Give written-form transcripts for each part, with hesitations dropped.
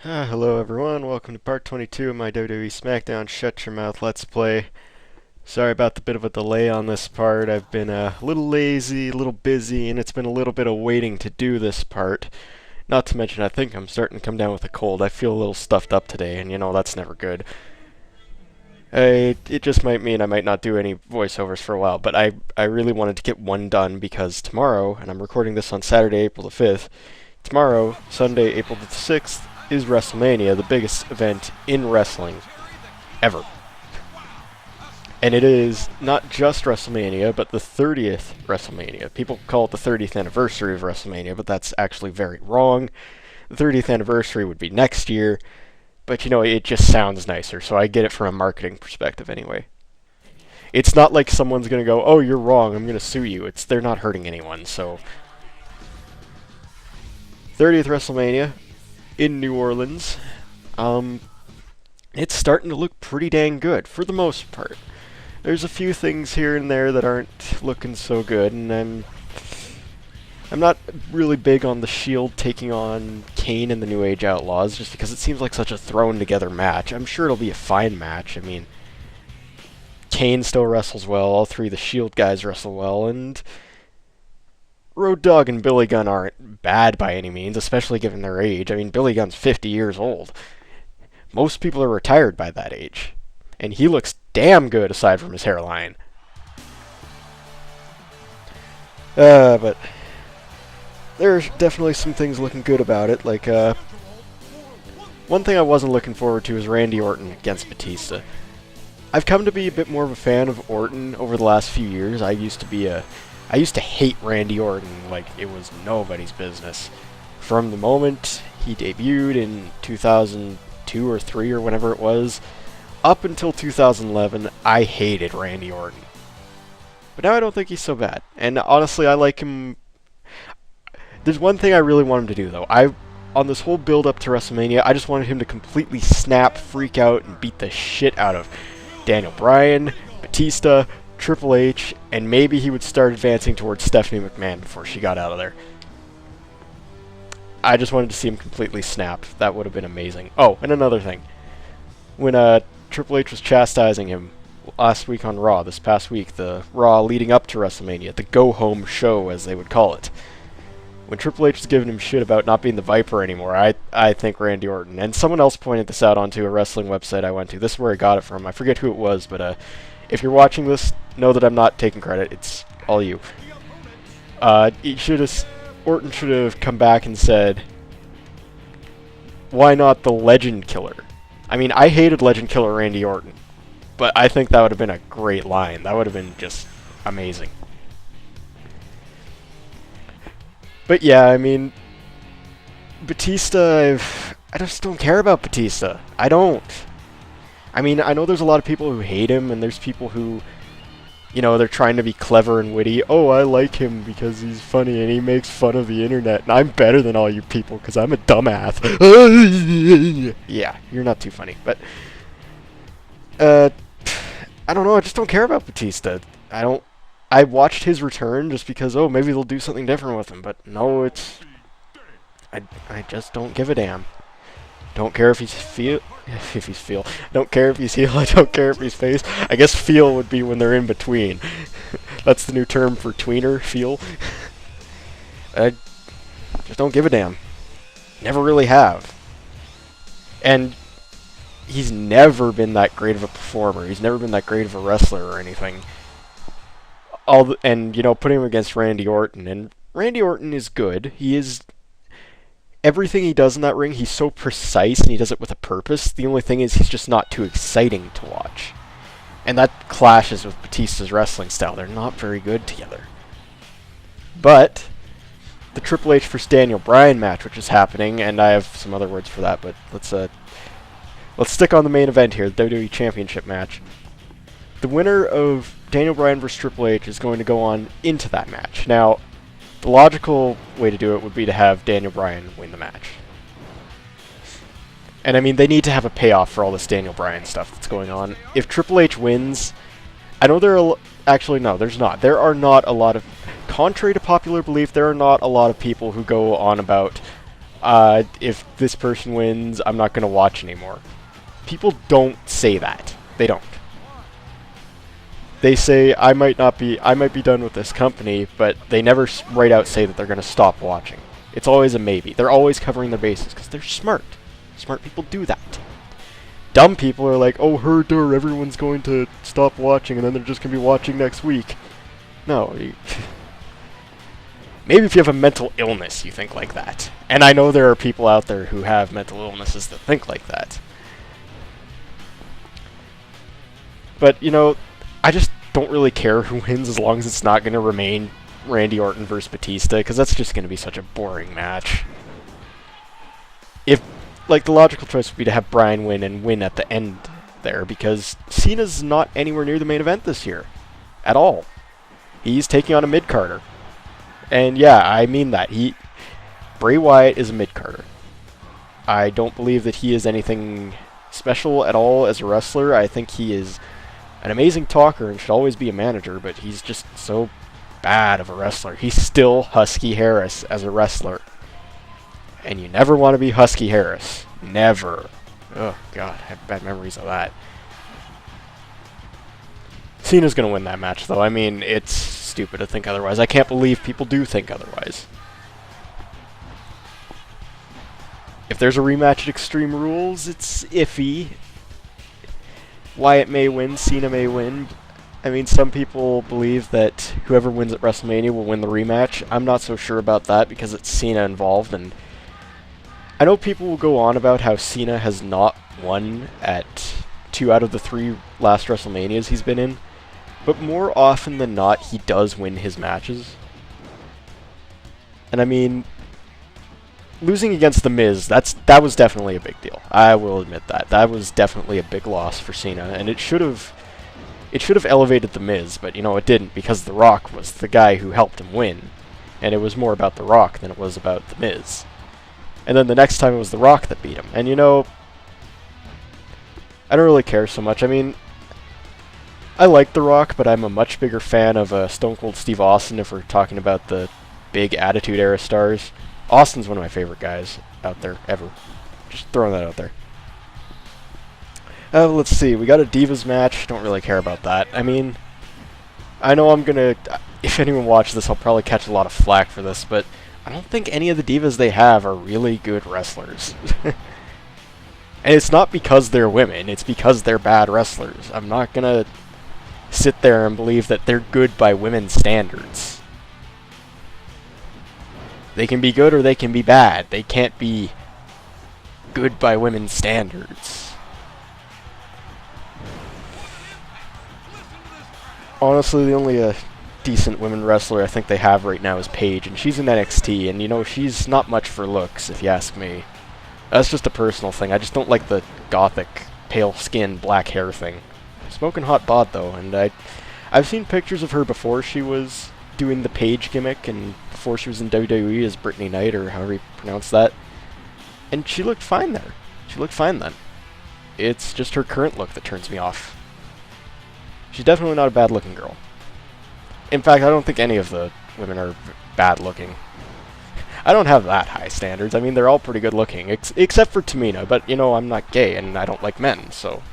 Hello everyone, welcome to part 22 of my WWE Smackdown Shut Your Mouth Let's Play. Sorry about the bit of a delay on this part. I've been a little lazy, a little busy, and it's been a little bit of waiting to do this part. Not to mention I think I'm starting to come down with a cold. I feel a little stuffed up today, and you know, that's never good. It just might mean I might not do any voiceovers for a while, but I really wanted to get one done because tomorrow, and I'm recording this on Saturday, April the 5th, tomorrow, Sunday, April the 6th, is Wrestlemania, the biggest event in wrestling ever. And it is not just Wrestlemania, but the 30th Wrestlemania. People call it the 30th anniversary of Wrestlemania, but that's actually very wrong. The 30th anniversary would be next year, but you know, it just sounds nicer, so I get it from a marketing perspective anyway. It's not like someone's gonna go, oh, you're wrong, I'm gonna sue you. They're not hurting anyone, so 30th Wrestlemania in New Orleans. It's starting to look pretty dang good, for the most part. There's a few things here and there that aren't looking so good, and I'm not really big on the Shield taking on Kane and the New Age Outlaws, just because it seems like such a thrown-together match. I'm sure it'll be a fine match. I mean, Kane still wrestles well, all three of the Shield guys wrestle well, and Road Dogg and Billy Gunn aren't bad by any means, especially given their age. I mean, Billy Gunn's 50 years old. Most people are retired by that age. And he looks damn good aside from his hairline. But there's definitely some things looking good about it. Like, one thing I wasn't looking forward to is Randy Orton against Batista. I've come to be a bit more of a fan of Orton over the last few years. I used to hate Randy Orton like it was nobody's business. From the moment he debuted in 2002 or 3 or whenever it was, up until 2011, I hated Randy Orton. But now I don't think he's so bad. And honestly, I like him. There's one thing I really want him to do, though. On this whole build-up to WrestleMania, I just wanted him to completely snap, freak out, and beat the shit out of Daniel Bryan, Batista, Triple H, and maybe he would start advancing towards Stephanie McMahon before she got out of there. I just wanted to see him completely snap. That would have been amazing. Oh, and another thing. When Triple H was chastising him last week on Raw, this past week, the Raw leading up to WrestleMania, the go-home show, as they would call it. When Triple H was giving him shit about not being the Viper anymore, I think Randy Orton. And someone else pointed this out onto a wrestling website I went to. This is where I got it from. I forget who it was, but if you're watching this, know that I'm not taking credit. It's all you. Orton should have come back and said, why not the Legend Killer? I mean, I hated Legend Killer Randy Orton, but I think that would have been a great line. That would have been just amazing. But yeah, I mean, Batista, I just don't care about Batista. I don't. I mean, I know there's a lot of people who hate him, and there's people who, you know, they're trying to be clever and witty. Oh, I like him because he's funny and he makes fun of the internet, and I'm better than all you people because I'm a dumbass. Yeah, you're not too funny, but I don't know. I just don't care about Batista. I watched his return just because, oh, maybe they'll do something different with him, but no, I just don't give a damn. Don't care if he's don't care if he's heel, I don't care if he's face. I guess feel would be when they're in between. That's the new term for tweener, feel. I just don't give a damn. Never really have. And he's never been that great of a performer. He's never been that great of a wrestler or anything. And, you know, putting him against Randy Orton. And Randy Orton is good. He is... Everything he does in that ring, he's so precise, and he does it with a purpose. The only thing is he's just not too exciting to watch. And that clashes with Batista's wrestling style. They're not very good together. But the Triple H vs. Daniel Bryan match, which is happening, and I have some other words for that, but let's stick on the main event here, the WWE Championship match. The winner of Daniel Bryan vs. Triple H is going to go on into that match. Now, the logical way to do it would be to have Daniel Bryan win the match. And I mean, they need to have a payoff for all this Daniel Bryan stuff that's going on. If Triple H wins, I know there are... Actually, no, there's not. There are not a lot of... Contrary to popular belief, there are not a lot of people who go on about, if this person wins, I'm not going to watch anymore. People don't say that. They don't. They say, I might be done with this company, but they never right out say that they're going to stop watching. It's always a maybe. They're always covering their bases, because they're smart. Smart people do that. Dumb people are like, oh, everyone's going to stop watching, and then they're just going to be watching next week. No. Maybe if you have a mental illness, you think like that. And I know there are people out there who have mental illnesses that think like that. But, you know, I just don't really care who wins as long as it's not going to remain Randy Orton versus Batista, because that's just going to be such a boring match. If, like, the logical choice would be to have Bryan win and win at the end there, because Cena's not anywhere near the main event this year. At all. He's taking on a mid-carder. And yeah, I mean that. Bray Wyatt is a mid-carder. I don't believe that he is anything special at all as a wrestler. I think he is an amazing talker and should always be a manager, but he's just so bad of a wrestler. He's still Husky Harris as a wrestler. And you never want to be Husky Harris. Never. Oh, God, I have bad memories of that. Cena's going to win that match, though. I mean, it's stupid to think otherwise. I can't believe people do think otherwise. If there's a rematch at Extreme Rules, it's iffy. Wyatt may win, Cena may win. I mean, some people believe that whoever wins at WrestleMania will win the rematch. I'm not so sure about that because it's Cena involved, and I know people will go on about how Cena has not won at 2 out of the 3 last WrestleManias he's been in, but more often than not, he does win his matches. And I mean, losing against The Miz, that was definitely a big deal. I will admit that. That was definitely a big loss for Cena, and it should have elevated The Miz, but, you know, it didn't, because The Rock was the guy who helped him win, and it was more about The Rock than it was about The Miz. And then the next time it was The Rock that beat him, and, you know, I don't really care so much. I mean, I like The Rock, but I'm a much bigger fan of Stone Cold Steve Austin if we're talking about the big Attitude Era stars. Austin's one of my favorite guys out there, ever. Just throwing that out there. Let's see, we got a Divas match. Don't really care about that. I mean, I know I'm gonna... If anyone watches this, I'll probably catch a lot of flack for this, but I don't think any of the Divas they have are really good wrestlers. And it's not because they're women, it's because they're bad wrestlers. I'm not gonna sit there and believe that they're good by women's standards. They can be good or they can be bad. They can't be good by women's standards. Honestly, the only decent women wrestler I think they have right now is Paige, and she's in NXT, and you know, she's not much for looks, if you ask me. That's just a personal thing. I just don't like the gothic, pale skin, black hair thing. Smoking hot bod, though, and I've seen pictures of her before she was doing the Paige gimmick, and before she was in WWE as Brittany Knight, or however you pronounce that. And she looked fine there. She looked fine then. It's just her current look that turns me off. She's definitely not a bad-looking girl. In fact, I don't think any of the women are bad-looking. I don't have that high standards. I mean, they're all pretty good-looking, except for Tamina, but, you know, I'm not gay, and I don't like men, so...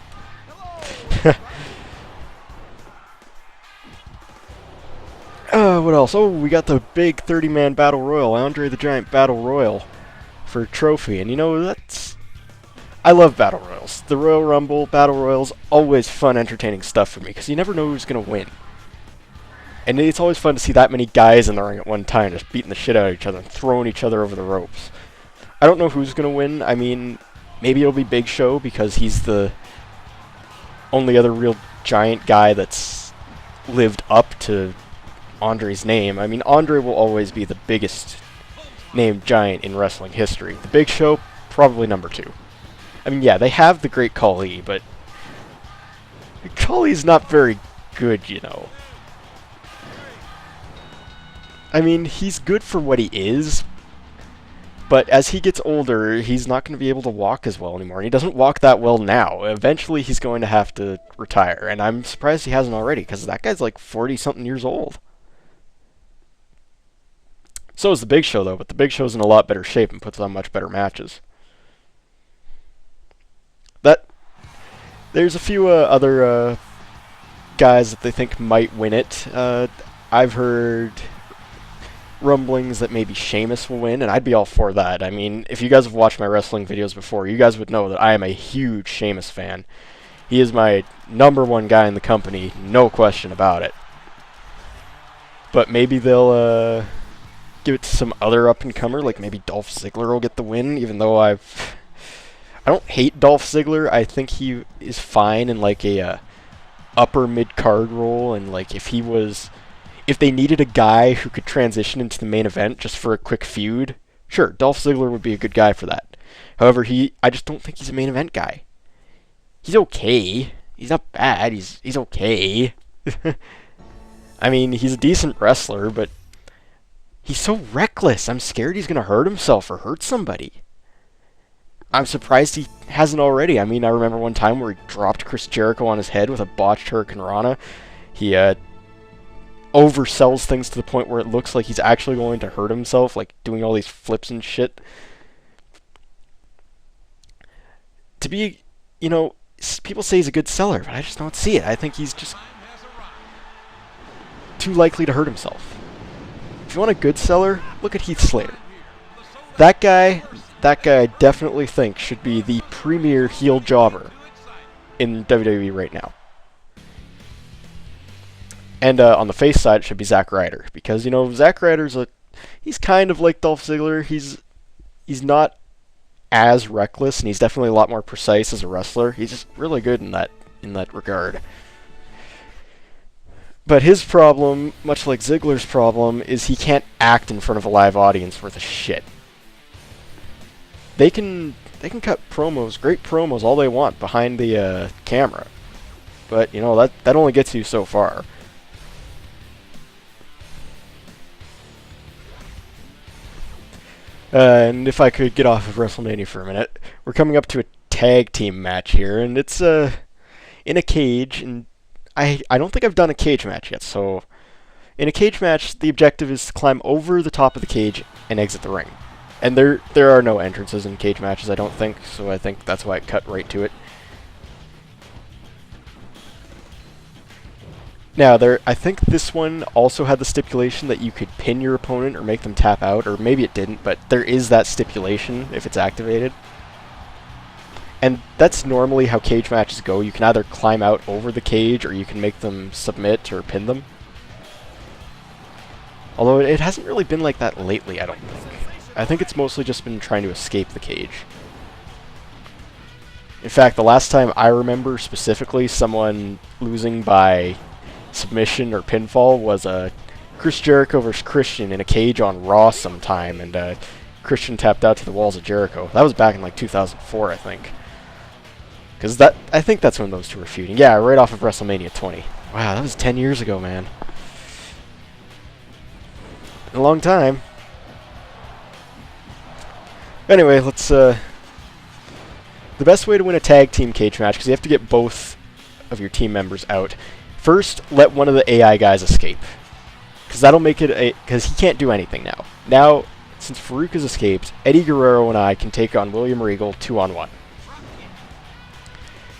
What else? Oh, we got the big 30-man Battle Royal, Andre the Giant Battle Royal for a trophy, and you know, that's... I love Battle Royals. The Royal Rumble, Battle Royals, always fun, entertaining stuff for me, because you never know who's going to win. And it's always fun to see that many guys in the ring at one time, just beating the shit out of each other and throwing each other over the ropes. I don't know who's going to win. I mean, maybe it'll be Big Show, because he's the only other real giant guy that's lived up to Andre's name. I mean, Andre will always be the biggest named giant in wrestling history. The Big Show, probably number 2. I mean, yeah, they have the Great Khali, but Khali's not very good, you know. I mean, he's good for what he is, but as he gets older, he's not going to be able to walk as well anymore. And he doesn't walk that well now. Eventually, he's going to have to retire, and I'm surprised he hasn't already, because that guy's like 40-something years old. So is the Big Show, though, but the Big Show's in a lot better shape and puts on much better matches. There's a few other guys that they think might win it. I've heard rumblings that maybe Sheamus will win, and I'd be all for that. I mean, if you guys have watched my wrestling videos before, you guys would know that I am a huge Sheamus fan. He is my #1 guy in the company, no question about it. But maybe they'll give it to some other up-and-comer, like maybe Dolph Ziggler will get the win, even though I don't hate Dolph Ziggler. I think he is fine in like a upper mid-card role, and like if they needed a guy who could transition into the main event just for a quick feud, sure, Dolph Ziggler would be a good guy for that. However, I just don't think he's a main event guy. He's okay. He's not bad. He's okay. I mean, he's a decent wrestler, but he's so reckless. I'm scared he's going to hurt himself or hurt somebody. I'm surprised he hasn't already. I mean, I remember one time where he dropped Chris Jericho on his head with a botched Hurricane Rana. He oversells things to the point where it looks like he's actually going to hurt himself, like doing all these flips and shit. To be, people say he's a good seller, but I just don't see it. I think he's just too likely to hurt himself. If you want a good seller, look at Heath Slater. That guy I definitely think should be the premier heel jobber in WWE right now. And on the face side, it should be Zack Ryder, because Zack Ryder's he's kind of like Dolph Ziggler. He's not as reckless, and he's definitely a lot more precise as a wrestler. He's just really good in that regard. But his problem, much like Ziggler's problem, is he can't act in front of a live audience worth of shit. They can cut promos, great promos, all they want behind the camera, but that only gets you so far. And if I could get off of WrestleMania for a minute, we're coming up to a tag team match here, and it's in a cage, and I don't think I've done a cage match yet, so in a cage match, the objective is to climb over the top of the cage and exit the ring. And there are no entrances in cage matches, I don't think, so I think that's why it cut right to it. Now, I think this one also had the stipulation that you could pin your opponent or make them tap out, or maybe it didn't, but there is that stipulation if it's activated. And that's normally how cage matches go. You can either climb out over the cage, or you can make them submit or pin them. Although it hasn't really been like that lately, I don't think. I think it's mostly just been trying to escape the cage. In fact, the last time I remember specifically someone losing by submission or pinfall was Chris Jericho versus Christian in a cage on Raw sometime, and Christian tapped out to the walls of Jericho. That was back in like 2004, I think. Because I think that's when those two were feuding. Yeah, right off of WrestleMania 20. Wow, that was 10 years ago, man. Been a long time. Anyway, let's, the best way to win a tag team cage match, because you have to get both of your team members out. First, let one of the AI guys escape. Because that'll make it because he can't do anything now. Now, since Farouk has escaped, Eddie Guerrero and I can take on William Regal 2-on-1.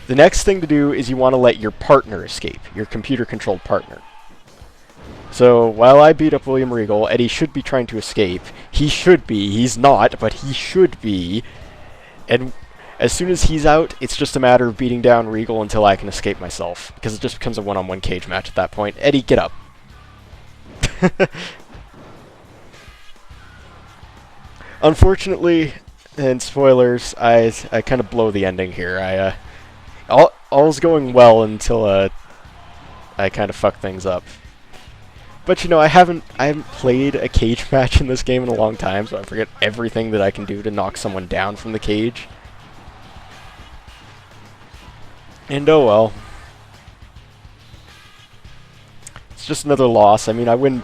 The next thing to do is you want to let your partner escape, your computer-controlled partner. So, while I beat up William Regal, Eddie should be trying to escape. He should be. He's not, but he should be. And as soon as he's out, it's just a matter of beating down Regal until I can escape myself. Because it just becomes a one-on-one cage match at that point. Eddie, get up. Unfortunately, and spoilers, I kind of blow the ending here. All's going well until I kind of fuck things up. But I haven't played a cage match in this game in a long time, so I forget everything that I can do to knock someone down from the cage. And oh well. It's just another loss. I mean, I win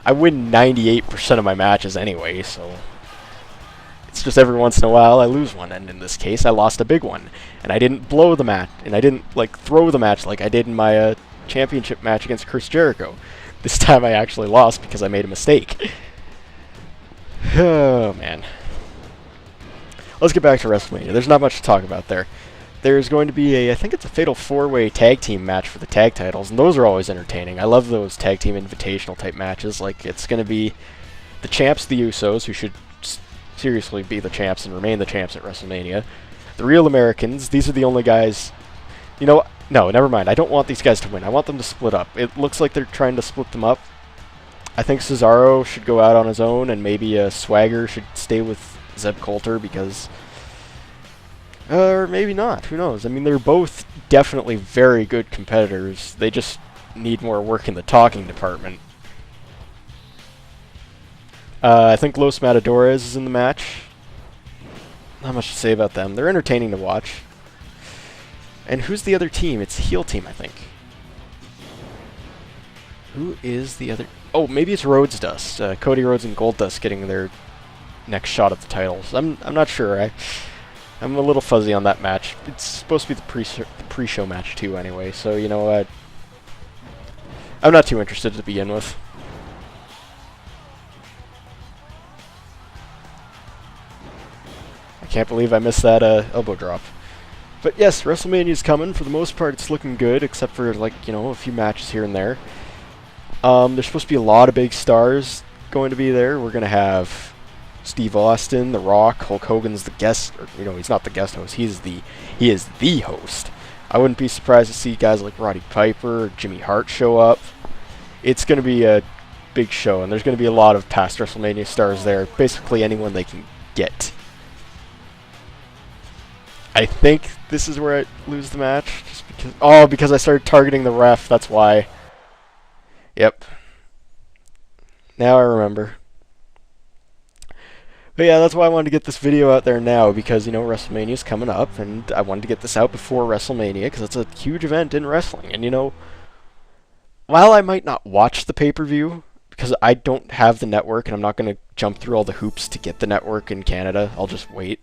98% of my matches anyway, so it's just every once in a while I lose one, and in this case I lost a big one. And I didn't blow the match, and I didn't throw the match like I did in my championship match against Chris Jericho. This time I actually lost because I made a mistake. Oh, man. Let's get back to WrestleMania. There's not much to talk about there. There's going to be I think it's a fatal 4-way tag team match for the tag titles, and those are always entertaining. I love those tag team invitational type matches. Like, it's going to be the champs, the Usos, who should seriously be the champs and remain the champs at WrestleMania. The Real Americans, these are the only guys... You know, no, never mind. I don't want these guys to win. I want them to split up. It looks like they're trying to split them up. I think Cesaro should go out on his own, and maybe Swagger should stay with Zeb Coulter, because... or maybe not. Who knows? I mean, they're both definitely very good competitors. They just need more work in the talking department. I think Los Matadores is in the match. Not much to say about them. They're entertaining to watch. And who's the other team? It's a heel team, I think. Who is the other... Oh, maybe it's Rhodes Dust. Cody Rhodes and Goldust getting their next shot at the titles. I'm not sure. I'm a little fuzzy on that match. It's supposed to be the pre-show match too, anyway. So you know, I'm not too interested to begin with. I can't believe I missed that elbow drop. But yes, WrestleMania's coming. For the most part, it's looking good, except for, like, you know, a few matches here and there. There's supposed to be a lot of big stars going to be there. We're going to have Steve Austin, The Rock, Hulk Hogan's the guest. Or, you know, he's not the guest host. He is the host. I wouldn't be surprised to see guys like Roddy Piper or Jimmy Hart show up. It's going to be a big show, and there's going to be a lot of past WrestleMania stars there. Basically anyone they can get. I think this is where I lose the match. Just because... Oh, because I started targeting the ref. That's why. Yep. Now I remember. But yeah, that's why I wanted to get this video out there now, because, you know, WrestleMania's coming up, and I wanted to get this out before WrestleMania, because it's a huge event in wrestling. And, you know, while I might not watch the pay-per-view, because I don't have the network, and I'm not going to jump through all the hoops to get the network in Canada, I'll just wait.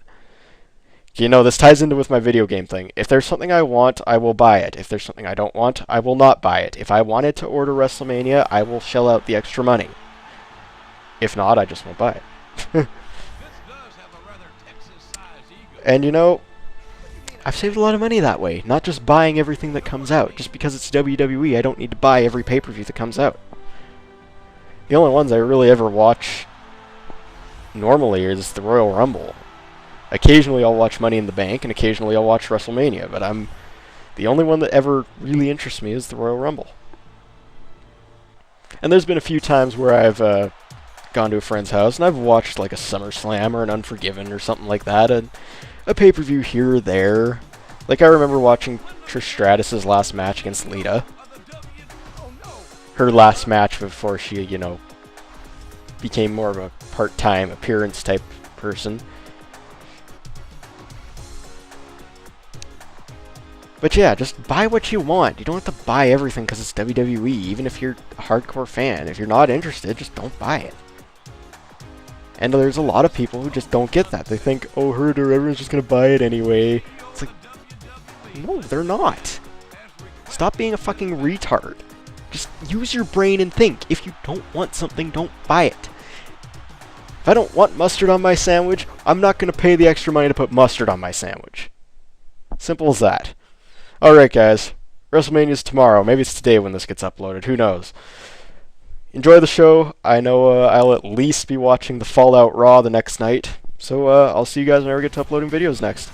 You know, this ties into with my video game thing. If there's something I want, I will buy it. If there's something I don't want, I will not buy it. If I wanted to order WrestleMania, I will shell out the extra money. If not, I just won't buy it. And you know, I've saved a lot of money that way. Not just buying everything that comes out. Just because it's WWE, I don't need to buy every pay-per-view that comes out. The only ones I really ever watch normally is the Royal Rumble. Occasionally I'll watch Money in the Bank, and occasionally I'll watch WrestleMania, but the only one that ever really interests me is the Royal Rumble. And there's been a few times where I've gone to a friend's house, and I've watched like a SummerSlam or an Unforgiven or something like that, and a pay-per-view here or there. Like, I remember watching Trish Stratus's last match against Lita. Her last match before she, you know, became more of a part-time appearance type person. But yeah, just buy what you want. You don't have to buy everything because it's WWE, even if you're a hardcore fan. If you're not interested, just don't buy it. And there's a lot of people who just don't get that. They think, oh, herder, everyone's just going to buy it anyway. It's like, no, they're not. Stop being a fucking retard. Just use your brain and think. If you don't want something, don't buy it. If I don't want mustard on my sandwich, I'm not going to pay the extra money to put mustard on my sandwich. Simple as that. Alright guys, WrestleMania's tomorrow. Maybe it's today when this gets uploaded. Who knows? Enjoy the show. I know I'll at least be watching the Fallout Raw the next night. So I'll see you guys when I get to uploading videos next.